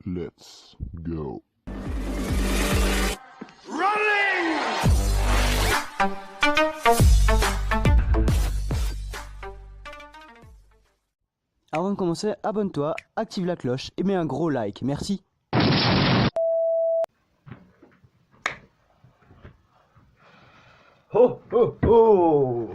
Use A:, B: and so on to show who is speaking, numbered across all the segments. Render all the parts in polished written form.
A: Let's go.
B: Avant de commencer, abonne-toi, active la cloche et mets un gros like, merci.
C: Oh oh oh!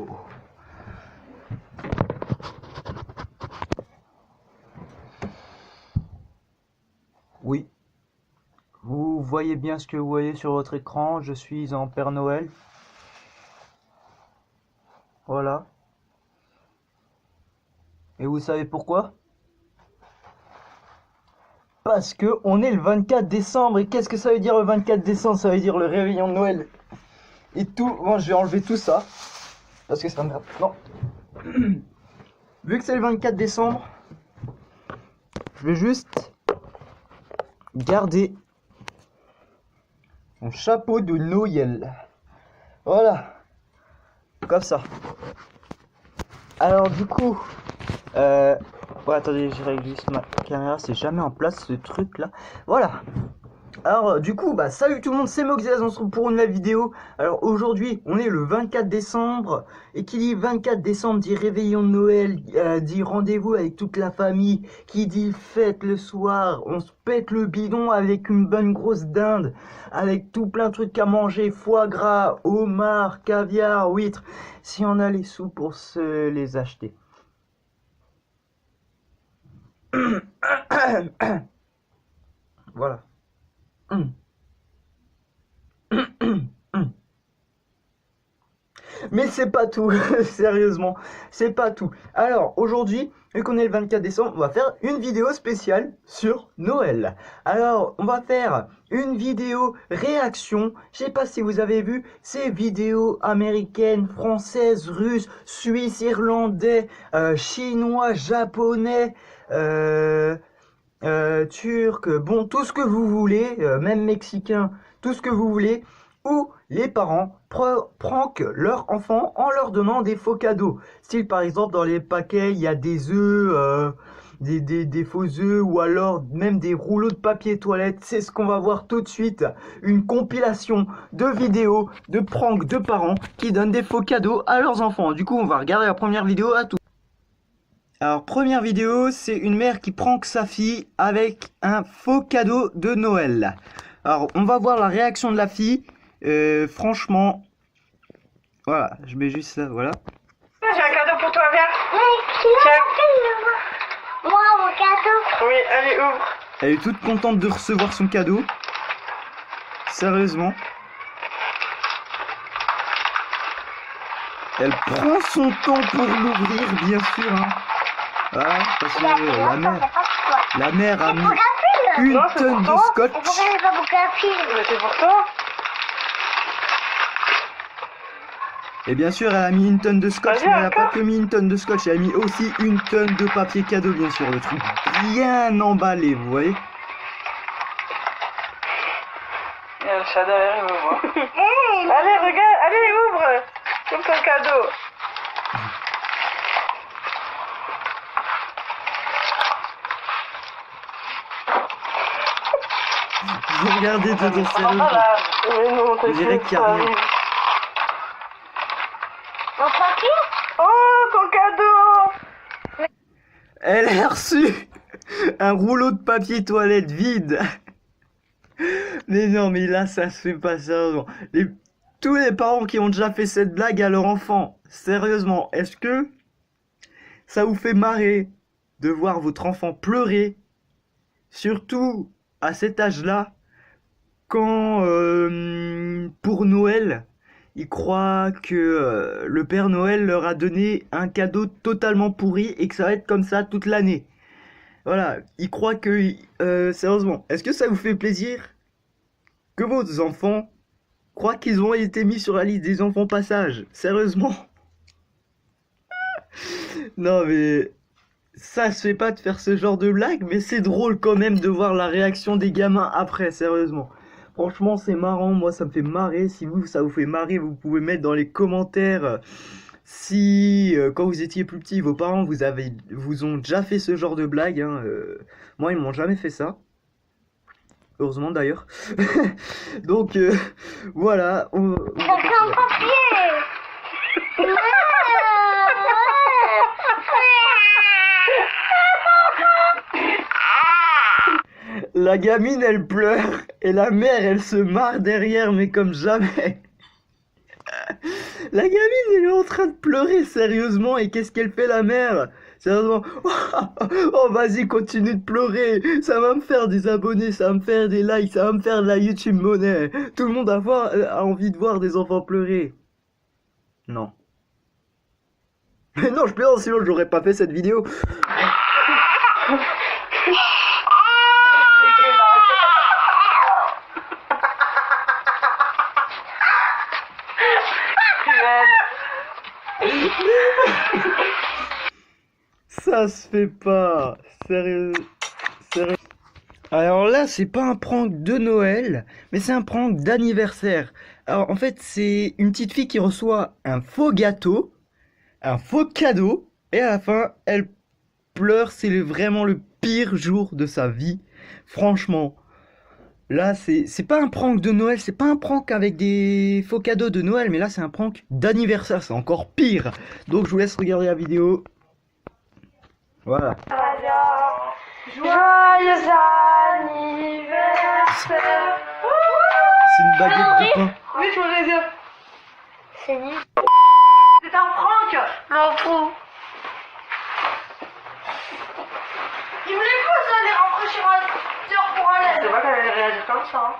C: Oui, vous voyez bien ce que vous voyez sur votre écran, je suis en Père Noël. Voilà. Et vous savez pourquoi? Parce que on est le 24 décembre, et qu'est-ce que ça veut dire le 24 décembre? Ça veut dire le réveillon de Noël. Et tout, bon, je vais enlever tout ça, parce que ça merde. Non. Vu que c'est le 24 décembre, je vais juste garder mon chapeau de Noël. Voilà. Comme ça. Alors du coup, ouais, attendez, je règle juste ma caméra, c'est jamais en place ce truc là. Voilà. Alors du coup, bah salut tout le monde, c'est Moxilaz, on se retrouve pour une nouvelle vidéo. Alors aujourd'hui, on est le 24 décembre, et qui dit 24 décembre dit réveillon de Noël, dit rendez-vous avec toute la famille, qui dit fête le soir, on se pète le bidon avec une bonne grosse dinde, avec tout plein de trucs à manger, foie gras, homard, caviar, huîtres, si on a les sous pour se les acheter. Voilà. Mais c'est pas tout, sérieusement, c'est pas tout. Alors aujourd'hui, vu qu'on est le 24 décembre, on va faire une vidéo spéciale sur Noël. Alors on va faire une vidéo réaction, je sais pas si vous avez vu ces vidéos américaines, françaises, russes, suisses, irlandais, chinois, japonais, turc, bon, tout ce que vous voulez, même mexicain, tout ce que vous voulez, où les parents prank leurs enfants en leur donnant des faux cadeaux. Style par exemple dans les paquets, il y a des œufs, des faux œufs, ou alors même des rouleaux de papier toilette. C'est ce qu'on va voir tout de suite, une compilation de vidéos de prank de parents qui donnent des faux cadeaux à leurs enfants. Du coup, on va regarder la première vidéo à tout. Alors, première vidéo, c'est une mère qui prank sa fille avec un faux cadeau de Noël. Alors, on va voir la réaction de la fille. Franchement, voilà, je mets juste ça, voilà.
D: J'ai un cadeau pour toi, viens.
E: Moi, mon cadeau.
D: Oui, allez, ouvre.
C: Elle est toute contente de recevoir son cadeau. Sérieusement. Elle prend son temps pour l'ouvrir, bien sûr. Hein. Voilà, parce que la mère a mis une
D: Non, c'est
C: tonne de
D: pour toi.
C: scotch.
E: Pourquoi c'est pas pour Capille?
D: Mais c'est pour toi.
C: Et bien sûr, elle a mis une tonne de scotch,
D: Vas-y,
C: mais elle n'a pas
D: encore.
C: que mis une tonne de scotch, elle a mis aussi une tonne de papier cadeau, bien sûr, le truc bien emballé, vous voyez.
D: Il y a le chat derrière, il me voit.
E: Hey,
D: Allez, regarde, allez, ouvre. Comme ton cadeau.
C: Vous regardez dedans, sérieux.
D: Voilà. Mais non,
C: On dirait qu'il y a rien.
E: mon papier?
D: Oh, ton cadeau.
C: Elle a reçu un rouleau de papier toilette vide. Mais non, mais là, ça se fait pas sérieusement. Tous les parents qui ont déjà fait cette blague à leur enfant, sérieusement, est-ce que ça vous fait marrer de voir votre enfant pleurer, surtout à cet âge-là, quand pour Noël, ils croient que le Père Noël leur a donné un cadeau totalement pourri et que ça va être comme ça toute l'année. Voilà, ils croient que... sérieusement, est-ce que ça vous fait plaisir que vos enfants croient qu'ils ont été mis sur la liste des enfants passage? Sérieusement? Non mais... ça se fait pas de faire ce genre de blague, mais c'est drôle quand même de voir la réaction des gamins après, sérieusement. Franchement, c'est marrant, moi ça me fait marrer. Si vous, ça vous fait marrer, vous pouvez mettre dans les commentaires si quand vous étiez plus petit, vos parents vous ont déjà fait ce genre de blague. Hein, moi, ils m'ont jamais fait ça. Heureusement d'ailleurs. Donc voilà.
E: C'est un papier.
C: La gamine elle pleure et la mère elle se marre derrière mais comme jamais. La gamine elle est en train de pleurer sérieusement et qu'est-ce qu'elle fait la mère? Sérieusement, oh vas-y continue de pleurer, ça va me faire des abonnés, ça va me faire des likes, ça va me faire de la YouTube monnaie. Tout le monde a envie de voir des enfants pleurer. Non. Mais non je plaisante sinon j'aurais pas fait cette vidéo. Ça se fait pas, sérieux. Alors là, c'est pas un prank de Noël, mais c'est un prank d'anniversaire. Alors en fait, c'est une petite fille qui reçoit un faux gâteau, un faux cadeau, et à la fin, elle pleure. C'est vraiment le pire jour de sa vie. Franchement, là, c'est pas un prank de Noël, c'est pas un prank avec des faux cadeaux de Noël, mais là, c'est un prank d'anniversaire, c'est encore pire. Donc, je vous laisse regarder la vidéo. Voilà.
D: Joyeux anniversaire.
C: C'est une baguette de pain.
D: Oui, je voulais dire.
E: C'est nul.
D: C'est un prank.
E: M'en fous.
D: Il voulait pas ça, les rafraîchisseurs pour aller. C'est vrai qu'elle allait réagir comme ça. Hein.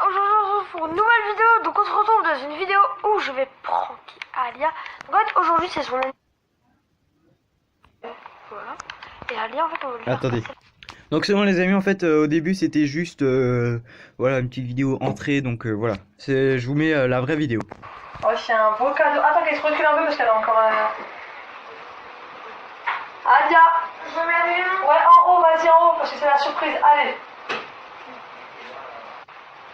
F: Aujourd'hui on se retrouve pour une nouvelle vidéo, donc on se retrouve dans une vidéo où je vais pranker Alia. Donc en fait aujourd'hui c'est son anniversaire. Voilà. Et Alia en fait on va lui faire
C: Attendez.
F: passer-
C: Donc c'est bon les amis, en fait au début c'était juste voilà une petite vidéo entrée, donc voilà. Je vous mets la vraie vidéo.
D: Oh, c'est un beau cadeau. Attends qu'elle se recule un peu parce qu'elle a encore un... Adia. Ouais, en haut, vas-y en haut parce que c'est la surprise. Allez.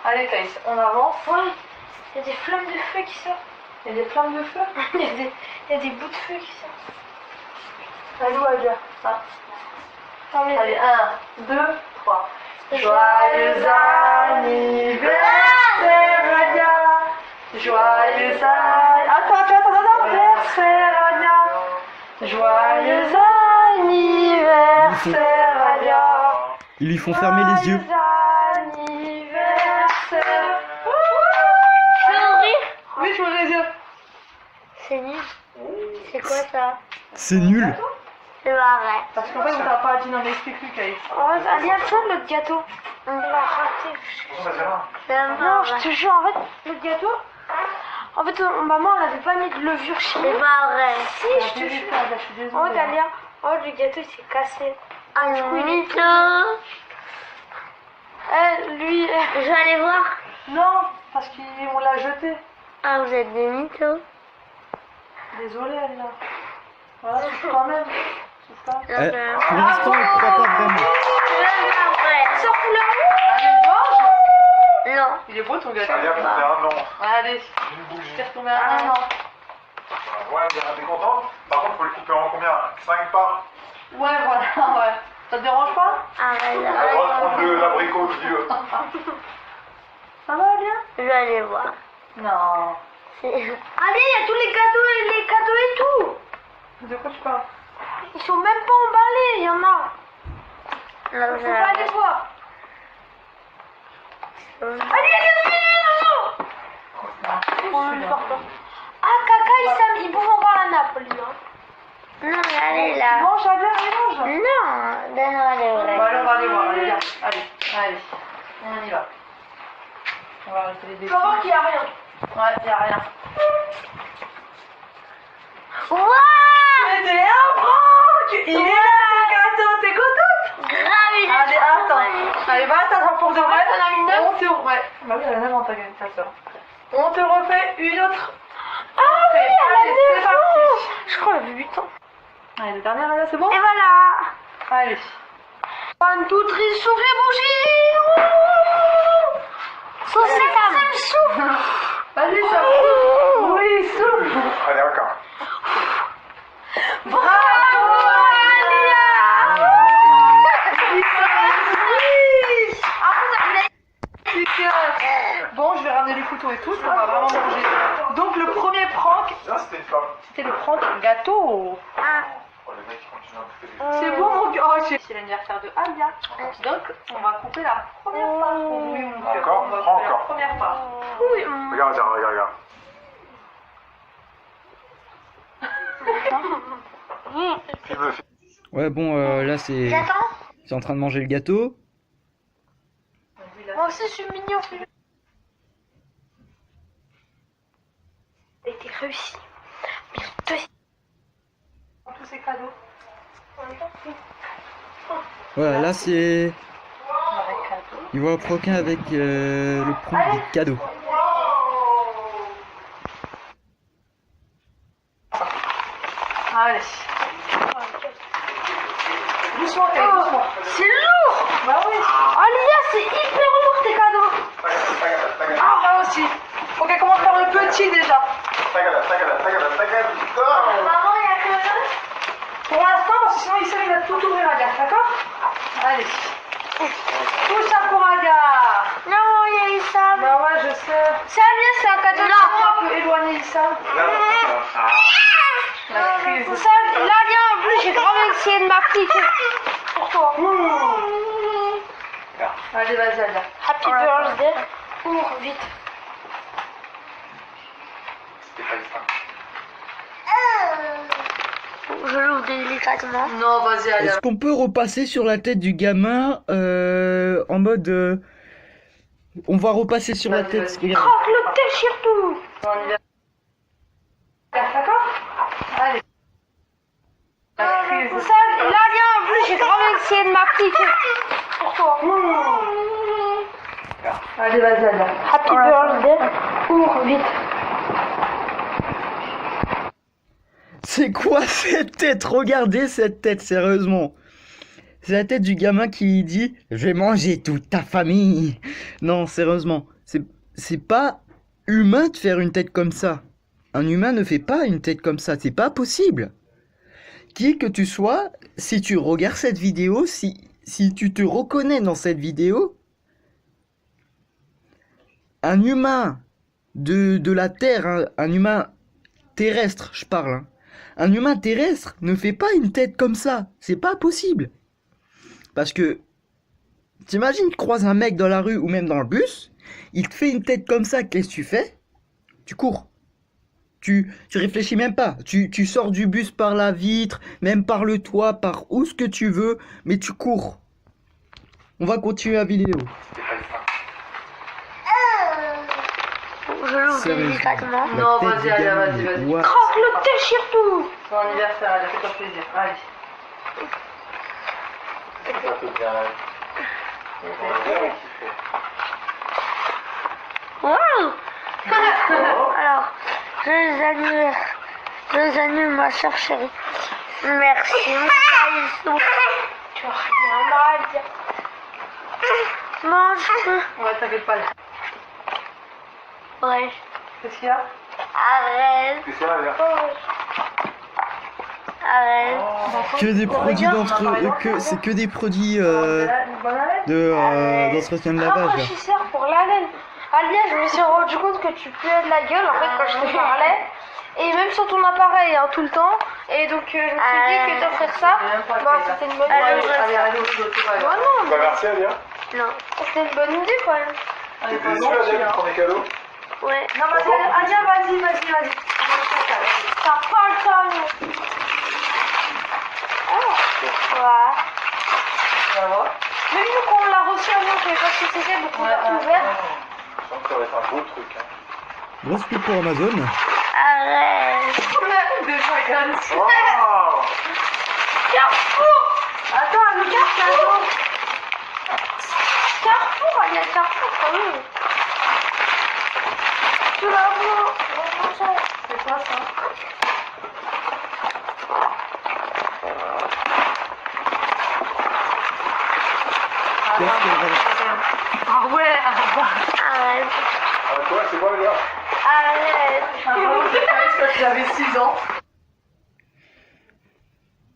D: Allez Thaïs, on avance.
F: Ouais, il y a des flammes de feu qui sortent.
D: Il y a des flammes de feu.
F: Il y a des bouts de feu qui sortent.
D: Allez où Adia? Ah.
F: Attends,
D: Allez, 1, 2, 3. Joyeux anniversaire Adia. Joyeux anniversaire Adia. Joyeux anniversaire Adia.
C: Ils lui font fermer les yeux.
D: Anniversaire.
E: Tu veux ouvrir?
D: Oui, je ouvre les yeux.
E: C'est nul. C'est quoi ça?
C: C'est nul.
E: C'est marrant.
D: Parce qu'en fait, on t'a pas dit, non, mais explique-lui, Caïs.
F: Oh, Alia, ça l'autre gâteau. On l'a raté.
E: C'est
F: Non,
E: marrant.
F: je te jure, en fait, le gâteau. En fait, maman, elle avait pas mis de levure
E: C'est
F: chimique.
E: marrant.
F: Si, je te jure.
D: Je suis désolée.
F: Oh, Alia, oh, le gâteau il s'est cassé.
E: Ah,
F: Du coup, il est
E: mytho.
F: Lui,
E: Je vais aller voir.
D: Non, parce qu'on l'a jeté.
E: Ah, vous êtes des mythos.
D: Désolée, Alia. Voilà, souffle quand même. Souffle quand même.
E: Non, c'est
C: Pour l'instant, elle croit pas vraiment.
E: vrai.
F: sort couleur
D: Allez, mange.
E: Non.
D: Il est beau ton gâteau.
G: Allez, après, c'est un an.
D: Allez,
G: Une bougie.
D: t'es retombé à 1 an.
G: Ouais, bien, t'es contente? Par contre, faut le couper en combien? 5 parts?
D: Ouais, voilà, ouais. Ça te dérange pas?
E: Arrête,
G: T'as le droit de prendre
E: arrête.
G: de l'abricot, je dis.
D: Ça va, Alia?
E: Je vais aller voir.
D: Non.
E: C'est-
F: Allez, il y a tous les cadeaux et tout.
D: De quoi tu parles?
F: Ils sont même pas emballés, il y en a.
E: Non,
F: Faut
E: je
F: pas aller voir. Allez, ah, caca, il bouffe encore la nappe, lui. Hein.
E: Non, mais allez là.
D: Mange, Alia, allez, mange.
E: Non, donne-moi les
D: Bon,
E: vrais.
D: allez, on va aller voir, allez, viens. Allez, allez. On y va. On va arrêter les
F: Tu
D: défis.
F: vas voir qu'il y a rien.
D: Ouais, y'a rien.
E: Waouh!
D: C'était un prank! Il est là, ton gâteau, t'es contente?
E: Grave, il est
D: Allez,
E: trop
D: attends.
E: joli.
D: Allez, va attendre pour de vrai.
F: t'en as mis 9?
D: On te... Ouais, bah oui, elle a 9 ans, ta soeur. On te refait une autre.
F: Ah oui, elle a
D: Allez, c'est
F: 9
D: parti.
F: ans. Je crois qu'elle avait 8 ans.
D: Allez, le dernier, là, c'est bon?
F: Et voilà.
D: Allez.
F: 1, 2, 3, souffle les bougies.
E: Souffle,
F: Ça me souffle.
D: Vas-y, ça. Oui, souffle.
G: Allez, encore.
D: Bravo, Alia! C'était le prendre gâteau.
G: Oh, les mecs qui continuent à bouffer des...
D: C'est bon mon cœur. C'est l'anniversaire de Alia. Donc on va couper la première part. Oui, mon cœur.
G: Encore?
D: On va
G: Prends
D: couper la
G: encore.
D: première part. Oui.
G: Regarde, regarde. Il me fait...
C: Ouais, bon, là, c'est...
E: J'attends.
C: C'est en train de manger le gâteau.
F: Moi aussi, je suis mignon.
E: Ça a été réussi.
D: Tous ces cadeaux.
C: Voilà, là, c'est...
D: Avec cadeaux.
C: Il voit un proquin avec le prompt des cadeaux.
D: Allez. Doucement, doucement.
F: C'est lourd.
D: Bah oui.
F: Alia, c'est hyper lourd tes cadeaux.
D: Ah, là aussi. Ok, commence par le petit déjà.
E: Maman, il y a que...
D: Pour l'instant, parce que sinon il sait qu'il va tout ouvrir à gare, d'accord? Allez. Tout ça pour Agar.
F: Non, il y a Issam.
D: Bah ouais, je sais.
F: C'est Alia, c'est un cadeau là.
D: On peut éloigner Issa. La crise.
F: Ça, là, Alia, en plus, j'ai grave essayé de m'appliquer. Pour toi.
D: Allez, vas-y, Alia.
F: Happy birthday. Ouvre vite.
E: Je l'ouvre délicatement.
D: Non, vas-y, Alia.
C: Est-ce qu'on peut repasser sur la tête du gamin en mode... On va repasser sur la
D: Vas-y,
C: tête.
D: vas-y.
C: Regarde.
F: Croque le thé surtout.
D: On y va. D'accord? Allez. La crise.
F: Ça, là, Alia, en plus, j'ai grave essayé de m'appliquer. Pour toi.
D: Allez, vas-y, Alia.
F: Happy birthday. Ouvre vite.
C: C'est quoi cette tête? Regardez cette tête, sérieusement. C'est la tête du gamin qui dit « Je vais manger toute ta famille ». Non, sérieusement, c'est pas humain de faire une tête comme ça. Un humain ne fait pas une tête comme ça, c'est pas possible. Qui que tu sois, si tu regardes cette vidéo, si tu te reconnais dans cette vidéo, un humain de la Terre, hein, un humain terrestre, je parle, hein. Un humain terrestre ne fait pas une tête comme ça, c'est pas possible. Parce que, t'imagines, tu croises un mec dans la rue ou même dans le bus, il te fait une tête comme ça, qu'est-ce que tu fais? Tu cours. Tu réfléchis même pas. Tu sors du bus par la vitre, même par le toit, par où ce que tu veux, mais tu cours. On va continuer la vidéo.
E: Je l'ouvre
C: Sérieusement.
E: délicatement.
C: La
D: Non,
C: tête
D: vas-y,
C: du
D: allez,
C: gamin,
D: vas-y,
C: mais
D: vas-y.
C: what?
F: Croque le thé surtout.
D: Ton anniversaire, Alia, fais-toi plaisir. Allez.
E: Alors, joyeux anniversaire, ma chère chérie. Merci, mon caillou.
F: Tu as rien à dire.
E: Mange.
D: Ouais, t'inquiète pas.
E: Ouais.
D: Qu'est-ce qu'il y a?
E: Arrête.
G: Qu'est-ce qu'il y a, Alia?
E: Arrête.
C: Que des produits c'est que des produits
D: Une bonne haleine?
C: d'entretien de lavage.
F: Rafraîchisseur pour la laine. Alia, je me suis rendu compte que tu puais de la gueule en fait quand je te parlais. Et même sur ton appareil hein, tout le temps. Et donc je me suis dit que d'offrir ça, bah, c'était une bonne
D: Allez,
F: idée.
D: allez, allez, au boulot, tout va.
F: Bah non,
G: Bah, merci, Alia.
E: Non.
F: c'était une bonne idée quand même.
D: Allez,
G: T'es déçu, Alia, du premier cadeau?
E: Ouais.
D: Non, vas-y, Alia, vas-y.
F: T'as pas le temps.
E: Quoi?
D: Ça va?
F: Même nous quand on l'a reçu avant, je savais pas ce que c'était, donc on l'a ouvert.
G: Je sens que ça va être un beau truc. Hein.
C: Grosse pub pour Amazon.
E: Arrête.
D: Déjà, regarde.
G: Wow!
F: Carrefour.
D: Attends, le cadeau.
F: Carrefour, Alia, Carrefour quand même. Tu l'as vu.
D: C'est quoi ça? Ah ouais,
E: Arrête.
G: Ah, quoi, c'est quoi, Alia?
E: Arrête.
D: quand tu avais 6 ans.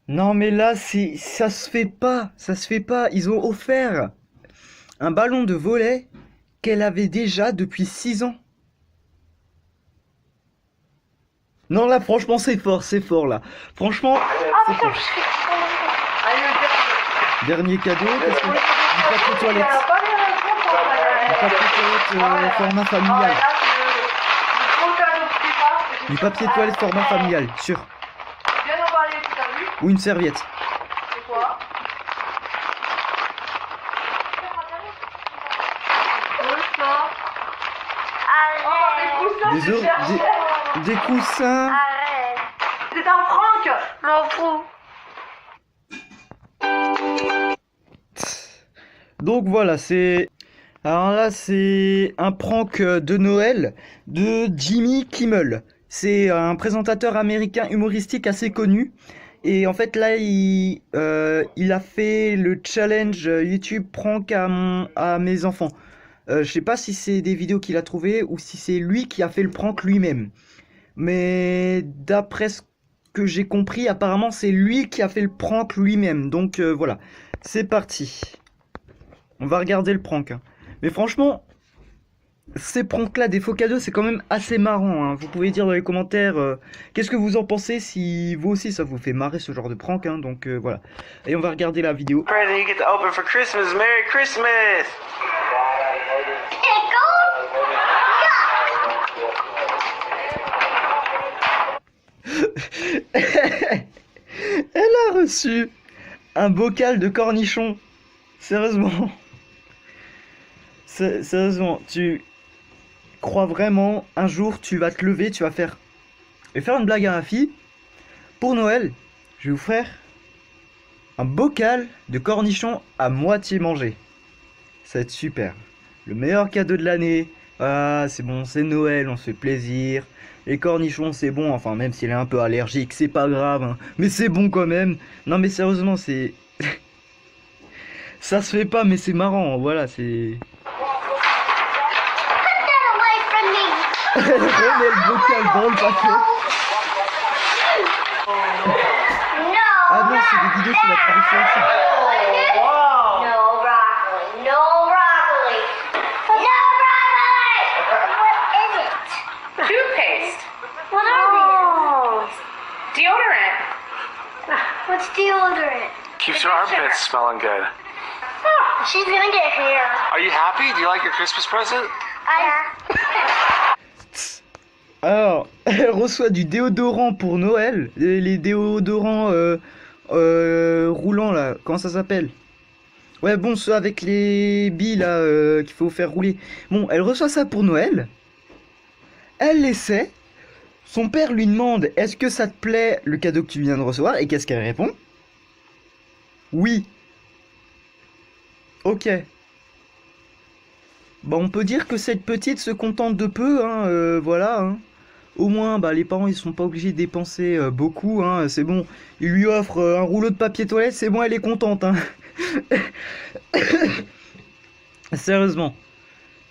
C: Non mais là ça se fait pas, Ils ont offert un ballon de volley qu'elle avait déjà depuis 6 ans. Non, là, franchement, c'est fort, là. Franchement, c'est fort.
D: Allez, le
C: Dernier cadeau, qu'est-ce que... Du papier toilette. Du papier toilette format familial. Du papier toilette format familial, sûr.
D: Bien emballé, tu as vu?
C: Ou une serviette.
D: C'est quoi?
C: Des, des coussins.
E: Arrête.
D: C'est un prank!
E: M'en fous.
C: Donc voilà, c'est... Alors là, c'est un prank de Noël de Jimmy Kimmel. C'est un présentateur américain humoristique assez connu. Et en fait, là, il a fait le challenge YouTube prank à mes enfants. Je sais pas si c'est des vidéos qu'il a trouvées ou si c'est lui qui a fait le prank lui-même. Mais d'après ce que j'ai compris, apparemment, c'est lui qui a fait le prank lui-même. Donc voilà, c'est parti. On va regarder le prank. Hein. Mais franchement, ces pranks-là, des faux cadeaux, c'est quand même assez marrant. Hein. Vous pouvez dire dans les commentaires qu'est-ce que vous en pensez, si vous aussi ça vous fait marrer ce genre de prank. Hein. Donc voilà. Et on va regarder la vidéo.
H: Present you get to open for Christmas. Merry Christmas!
C: Elle a reçu un bocal de cornichons. Sérieusement. Sérieusement, tu crois vraiment un jour tu vas te lever, tu vas faire une blague à ma fille. Pour Noël, je vais vous faire un bocal de cornichons à moitié mangé. Ça va être super. Le meilleur cadeau de l'année. Ah, c'est bon, c'est Noël, on se fait plaisir. Les cornichons, c'est bon, enfin, même s'il est un peu allergique, c'est pas grave, hein. Mais c'est bon quand même. Non, mais sérieusement, c'est... Ça se fait pas, mais c'est marrant, voilà, c'est... Elle remet le bocal dans le paquet. Ah non, c'est des vidéos qu'il a trouvées sur YouTube.
E: No broccoli. No broccoli. No broccoli. What is it?
F: Toothpaste.
E: What are these?
F: Deodorant.
E: What's deodorant?
H: Keeps your armpits smelling good.
E: She's gonna get hair.
H: Are you happy? Do you like your Christmas present?
C: Alors, elle reçoit du déodorant pour Noël. Les déodorants roulants là, comment ça s'appelle? Ouais, bon, ceux avec les billes là qu'il faut faire rouler. Bon, elle reçoit ça pour Noël. Elle l'essaie. Son père lui demande: est-ce que ça te plaît le cadeau que tu viens de recevoir? Et qu'est-ce qu'elle répond? Oui. Ok. Bah, on peut dire que cette petite se contente de peu, hein, voilà. Hein. Au moins, bah, les parents, ils sont pas obligés de dépenser beaucoup, hein, c'est bon. Ils lui offrent un rouleau de papier toilette, c'est bon, elle est contente, hein. Sérieusement.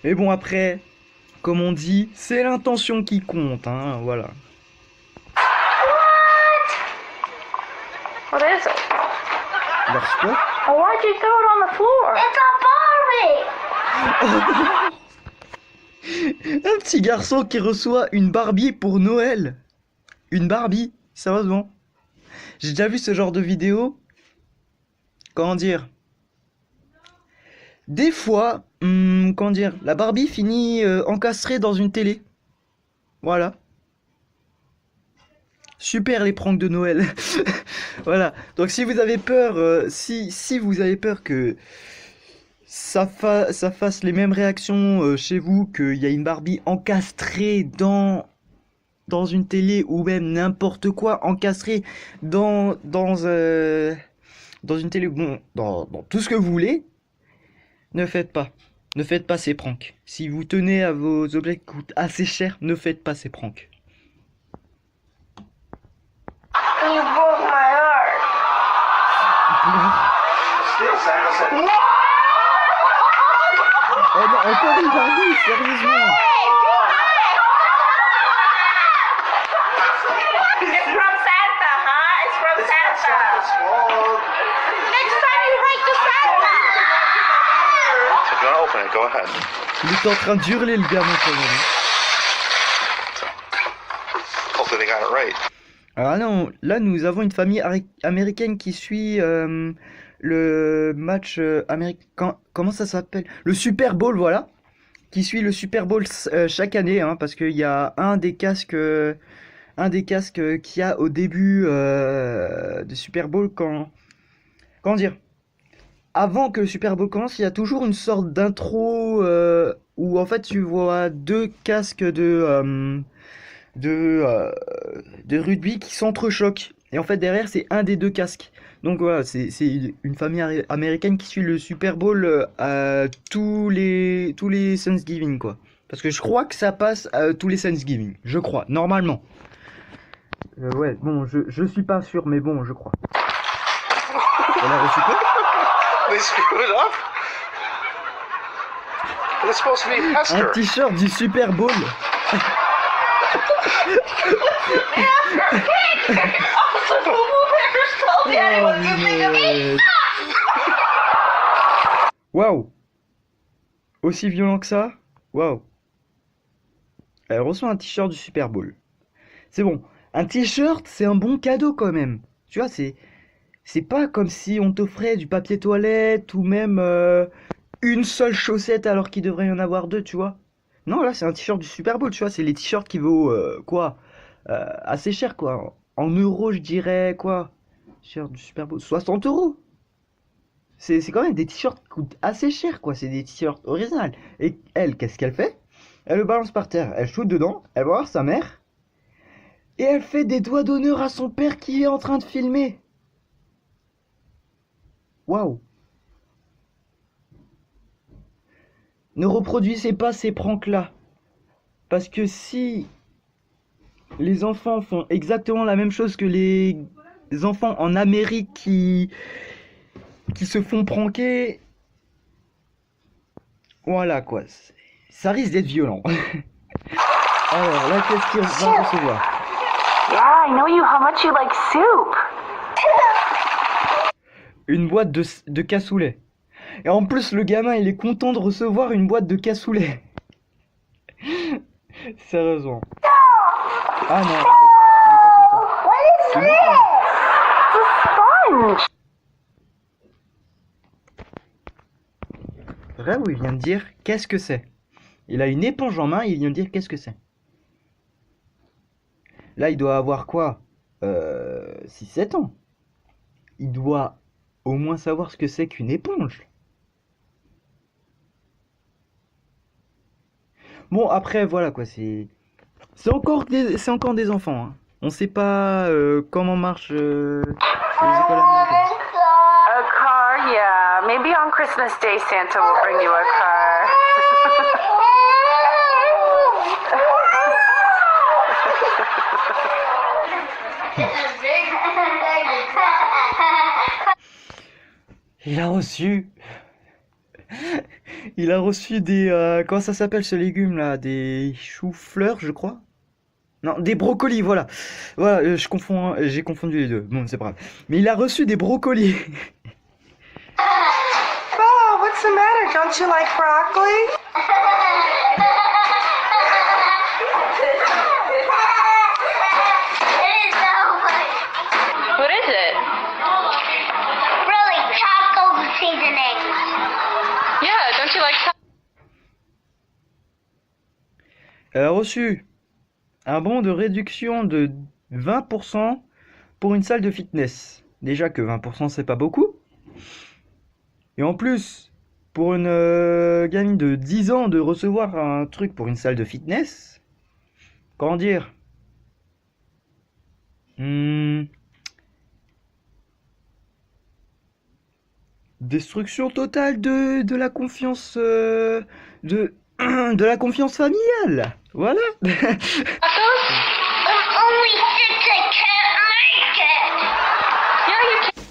C: Mais bon, après, comme on dit, c'est l'intention qui compte, hein, voilà.
F: What is it?
C: Merci quoi?
F: Oh, why'd you throw it on the floor?
E: It's a Barbie.
C: Un petit garçon qui reçoit une Barbie pour Noël. Une Barbie, sérieusement. J'ai déjà vu ce genre de vidéo. Comment dire? Des fois, comment dire, la Barbie finit encastrée dans une télé. Voilà. Super les pranks de Noël. Voilà. Donc si vous avez peur, si vous avez peur que ça fasse les mêmes réactions chez vous, qu'il y a une Barbie encastrée dans une télé, ou même n'importe quoi encastré dans une télé, bon, dans tout ce que vous voulez, ne faites pas ces pranks. Si vous tenez à vos objets qui coûtent assez cher, ne faites pas ces pranks.
E: You broke my heart.
C: Oh non, encore une Barbie, sérieusement.
F: It's from Santa, huh? It's from Santa.
E: Next time you write to Santa.
H: If you want to open it, go ahead.
C: Il est en train d'hurler le gamin quand même.
H: Open Hopefully they got it right.
C: Alors non, là nous avons une famille américaine qui suit le match américain. Comment ça s'appelle? Le Super Bowl, voilà. Qui suit le Super Bowl chaque année, hein, parce qu'il y a un des casques qu'il y a au début du Super Bowl comment dire? Avant que le Super Bowl commence, il y a toujours une sorte d'intro où en fait tu vois deux casques de rugby qui s'entrechoquent. Et en fait derrière c'est un des deux casques. Donc voilà, c'est une famille américaine qui suit le Super Bowl tous les Thanksgiving quoi. Parce que je crois que ça passe tous les Thanksgiving. Je crois, normalement. Ouais, bon, je suis pas sûr, mais bon, je crois. Elle a reçu quoi?
H: They screwed it up? It's supposed to be
C: Un
H: Hester.
C: t-shirt du Super Bowl. Waouh! Aussi violent que ça? Waouh! Elle reçoit un t-shirt du Super Bowl. C'est bon. Un t-shirt, c'est un bon cadeau quand même. Tu vois, c'est pas comme si on t'offrait du papier toilette ou même une seule chaussette alors qu'il devrait y en avoir deux, tu vois. Non, là, c'est un t-shirt du Super Bowl, tu vois. C'est les t-shirts qui vaut quoi? Assez cher, quoi. En euros, je dirais quoi? T-shirt du Super Bowl, 60 euros. C'est quand même des t-shirts qui coûtent assez cher, quoi. C'est des t-shirts originaux. Et elle, qu'est-ce qu'elle fait? Elle le balance par terre. Elle shoot dedans. Elle va voir sa mère. Et elle fait des doigts d'honneur à son père qui est en train de filmer. Waouh. Ne reproduisez pas ces pranks-là. Parce que si les enfants font exactement la même chose que les enfants en Amérique qui se font pranker, voilà quoi. Ça risque d'être violent. Alors là, qu'est-ce qu'il va recevoir?
E: Yeah, I know how much you like soup.
C: Une boîte de cassoulet. Et en plus, le gamin, il est content de recevoir une boîte de cassoulet. Sérieusement. Ah non, il est pas content.
E: Sponge.
C: Là où il vient de dire qu'est-ce que c'est. Il a une éponge en main, il vient de dire qu'est-ce que c'est. Là, il doit avoir quoi 6-7 ans. Il doit au moins savoir ce que c'est qu'une éponge. Bon, après, voilà quoi, c'est encore des enfants. Hein. On sait pas comment marchent les écoles américaines.
E: A car, yeah. Maybe on Christmas Day Santa will bring you a car.
C: Il a reçu des comment ça s'appelle ce légume là, des choux-fleurs, je crois. Non, des brocolis, voilà. Voilà, j'ai confondu les deux. Bon, c'est pas grave. Mais il a reçu des brocolis.
D: Oh, what's the matter? Don't you like broccoli?
F: What is it?
E: Really, taco seasoning.
F: Yeah, don't you like
C: Elle a reçu un bon de réduction de 20% pour une salle de fitness. Déjà que 20% c'est pas beaucoup. Et en plus, pour une gamine de 10 ans de recevoir un truc pour une salle de fitness, comment dire? Destruction totale de la confiance de la confiance familiale. Voilà.
E: Only Santa can't make it.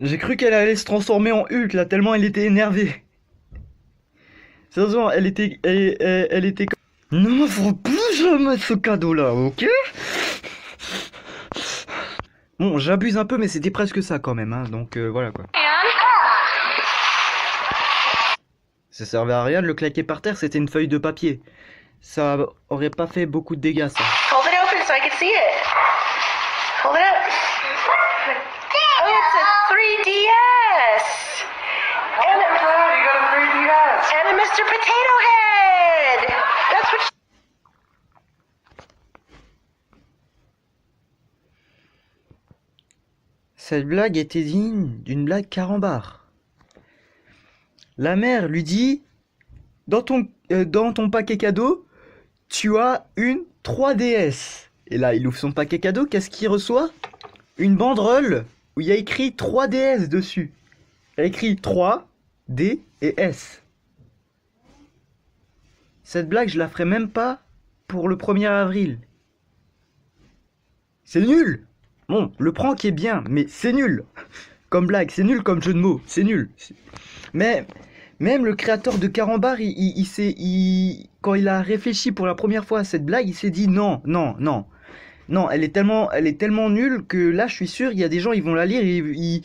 C: J'ai cru qu'elle allait se transformer en Hulk là, tellement elle était énervée. Sérieusement, elle était ne m'offre plus jamais ce cadeau là, ok? Bon, j'abuse un peu, mais c'était presque ça quand même, hein, donc voilà quoi. Ça servait à rien de le claquer par terre, c'était une feuille de papier. ça aurait pas fait beaucoup de dégâts, ça.
H: Hold it open so I can see it. Hold it up. Oh, it's a 3DS. And
G: You got a 3DS.
H: a Mr. Potato Head. That's what.
C: Cette blague était digne d'une blague carambar. La mère lui dit, dans ton paquet cadeau, tu as une 3DS. Et là, il ouvre son paquet cadeau, qu'est-ce qu'il reçoit? Une banderole où il y a écrit 3DS dessus. Il y a écrit 3, D et S. Cette blague, je la ferai même pas pour le 1er avril. C'est nul! Bon, le prank est bien, mais c'est nul comme blague, c'est nul comme jeu de mots, c'est nul. Mais même le créateur de Carambar, quand il a réfléchi pour la première fois à cette blague, il s'est dit non, elle est tellement nulle que là, je suis sûr, il y a des gens, ils vont la lire et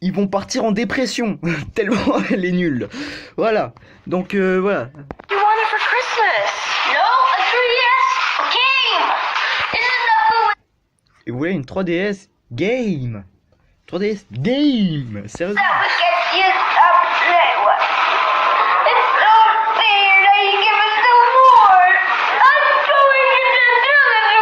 C: ils vont partir en dépression tellement elle est nulle. Voilà, donc voilà.
H: You want it for Christmas?
E: No, a 3DS game. This is not food.
C: Et vous voulez une 3DS game? 3DS game, sérieusement.
E: Because you up that one. It's not fair that you give us no more. I'm going to throw it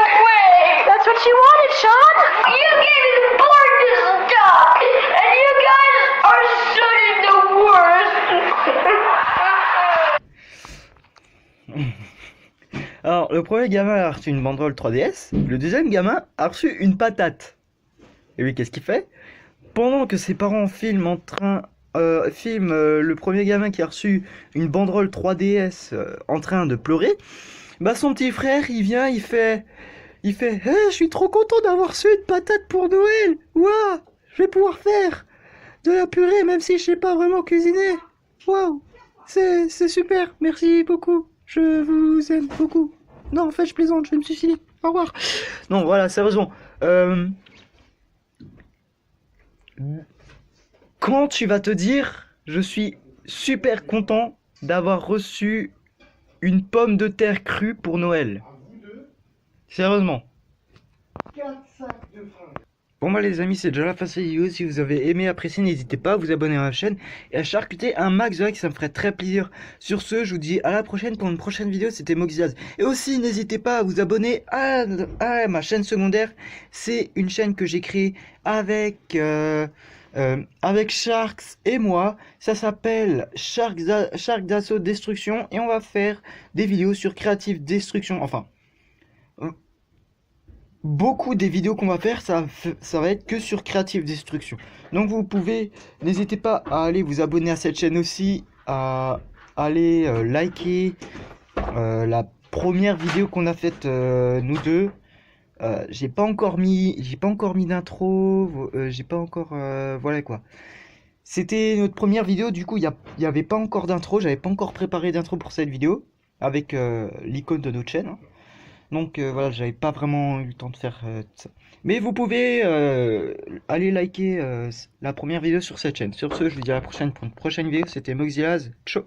E: away.
F: That's what you wanted, Sean.
E: You gave me the board to stop, and you guys are such the worst.
C: Alors, le premier gamin a reçu une banderole 3DS, le deuxième gamin a reçu une patate. Et lui, qu'est-ce qu'il fait? Pendant que ses parents filment le premier gamin qui a reçu une banderole 3DS en train de pleurer, bah son petit frère, il vient, il fait hey, je suis trop content d'avoir reçu une patate pour Noël. Waouh, je vais pouvoir faire de la purée même si je sais pas vraiment cuisiner. Waouh, c'est super, merci beaucoup. Je vous aime beaucoup. Non, en fait, je plaisante, je vais me suicider. Au revoir. Non, voilà, sérieusement. Quand tu vas te dire, je suis super content d'avoir reçu une pomme de terre crue pour Noël. Sérieusement. Bon bah les amis, c'est déjà la fin de cette vidéo. Si vous avez aimé, apprécié, n'hésitez pas à vous abonner à ma chaîne et à charcuter un max de likes, ça me ferait très plaisir. Sur ce, je vous dis à la prochaine pour une prochaine vidéo. C'était Moxyaz. Et aussi, n'hésitez pas à vous abonner à ma chaîne secondaire. C'est une chaîne que j'ai créée avec Sharks et moi. Ça s'appelle Shark d'Assaut Destruction et on va faire des vidéos sur Creative Destruction. Enfin... beaucoup des vidéos qu'on va faire, ça va être que sur Creative Destruction. Donc vous pouvez, n'hésitez pas à aller vous abonner à cette chaîne aussi, à aller liker la première vidéo qu'on a faite nous deux. J'ai pas encore mis d'intro, j'ai pas encore voilà quoi. C'était notre première vidéo, du coup il y avait pas encore d'intro, j'avais pas encore préparé d'intro pour cette vidéo avec l'icône de notre chaîne. Hein. Donc voilà, j'avais pas vraiment eu le temps de faire ça. Mais vous pouvez aller liker la première vidéo sur cette chaîne. Sur ce, je vous dis à la prochaine pour une prochaine vidéo. C'était Moxyaz. Ciao.